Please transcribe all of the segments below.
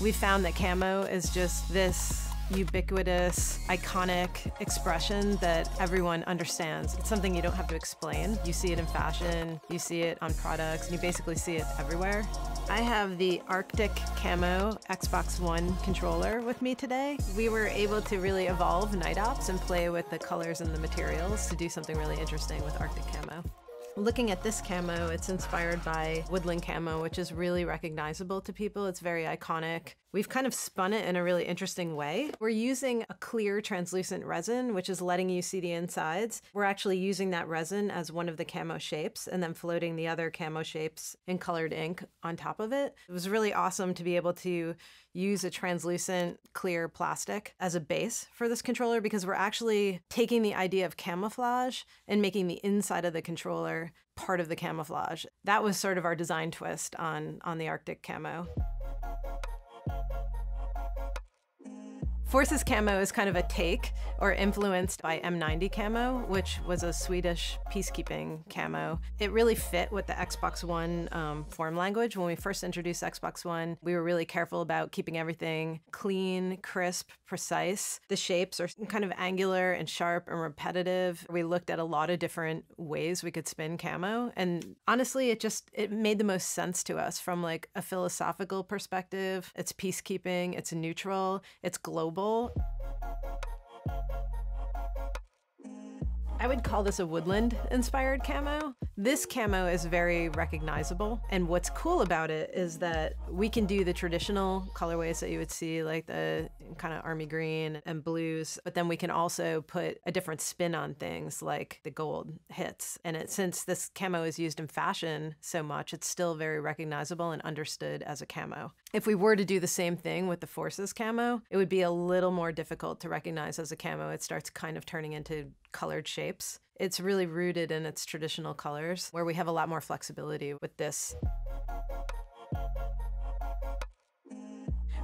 We found that camo is just this ubiquitous, iconic expression that everyone understands. It's something you don't have to explain. You see it in fashion, you see it on products, and you basically see it everywhere. I have the Arctic Camo Xbox One controller with me today. We were able to really evolve Night Ops and play with the colors and the materials to do something really interesting with Arctic Camo. Looking at this camo, it's inspired by woodland camo, which is really recognizable to people. It's very iconic. We've kind of spun it in a really interesting way. We're using a clear translucent resin, which is letting you see the insides. We're actually using that resin as one of the camo shapes and then floating the other camo shapes in colored ink on top of it. It was really awesome to be able to use a translucent clear plastic as a base for this controller because we're actually taking the idea of camouflage and making the inside of the controller part of the camouflage. That was sort of our design twist on the Arctic Camo. Forces Camo is kind of a take or influenced by M90 Camo, which was a Swedish peacekeeping camo. It really fit with the Xbox One form language. When we first introduced Xbox One, we were really careful about keeping everything clean, crisp, precise. The shapes are kind of angular and sharp and repetitive. We looked at a lot of different ways we could spin camo, and honestly, it made the most sense to us from like a philosophical perspective. It's peacekeeping, it's neutral, it's global. I would call this a woodland-inspired camo. This camo is very recognizable, and what's cool about it is that we can do the traditional colorways that you would see, like the kind of army green and blues, but then we can also put a different spin on things like the gold hits. And since this camo is used in fashion so much, it's still very recognizable and understood as a camo. If we were to do the same thing with the Forces camo, it would be a little more difficult to recognize as a camo. It starts kind of turning into colored shapes. It's really rooted in its traditional colors, where we have a lot more flexibility with this.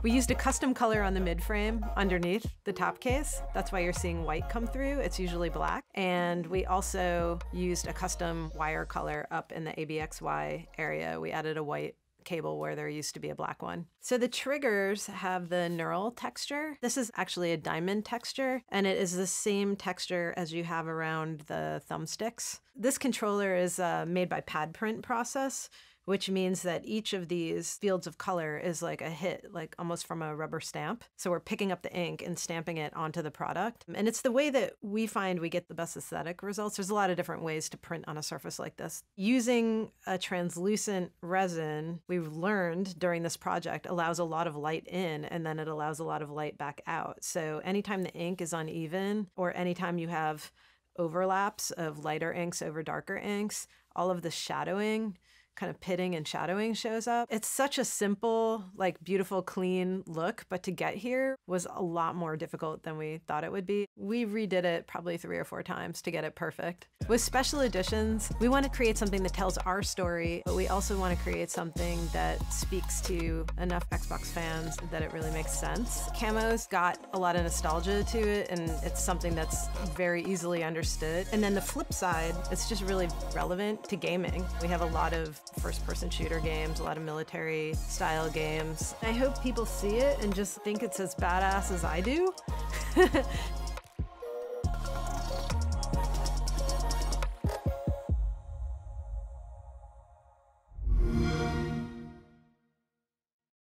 We used a custom color on the mid-frame underneath the top case. That's why you're seeing white come through. It's usually black. And we also used a custom wire color up in the ABXY area. We added a white cable where there used to be a black one. So the triggers have the knurl texture. This is actually a diamond texture, and it is the same texture as you have around the thumbsticks. This controller is made by pad print process, which means that each of these fields of color is like a hit, like almost from a rubber stamp. So we're picking up the ink and stamping it onto the product. And it's the way that we find we get the best aesthetic results. There's a lot of different ways to print on a surface like this. Using a translucent resin, we've learned during this project, allows a lot of light in, and then it allows a lot of light back out. So anytime the ink is uneven, or anytime you have overlaps of lighter inks over darker inks, all of the shadowing, kind of pitting and shadowing shows up. It's such a simple, like beautiful, clean look, but to get here was a lot more difficult than we thought it would be. We redid it probably 3 or 4 times to get it perfect. With special editions, we want to create something that tells our story, but we also want to create something that speaks to enough Xbox fans that it really makes sense. Camo's got a lot of nostalgia to it, and it's something that's very easily understood. And then the flip side, it's just really relevant to gaming. We have a lot of first-person shooter games, a lot of military-style games. I hope people see it and just think it's as badass as I do.